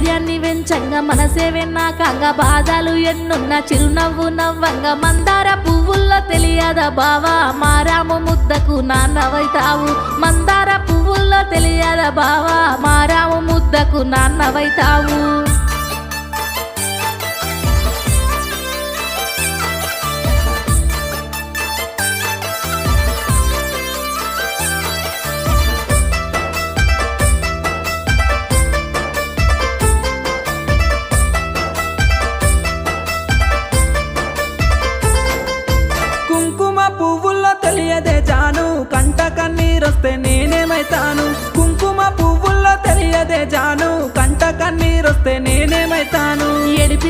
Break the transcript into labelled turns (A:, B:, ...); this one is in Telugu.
A: ధైర్యాన్ని వెంచంగా మనసే వెన్నాకంగా బాధలు ఎన్నున్న చిరునవ్వు నవ్వంగా మందార పువ్వుల్లో తెలియదా బావా మారాము ముద్దకు నాన్నవైతావు మందార పువ్వుల్లో తెలియదా బావా మారాము ముద్దకు నాన్నవైతావు
B: కుంకుమ పువ్వుల్లో తెలియదే జాను కంట కన్నీరొస్తే నేనేమైతాను కుంకుమ పువ్వుల్లో తెలియదే జాను కంట కన్నీరొస్తే నేనేమైతాను
A: ఏడిపిస్తే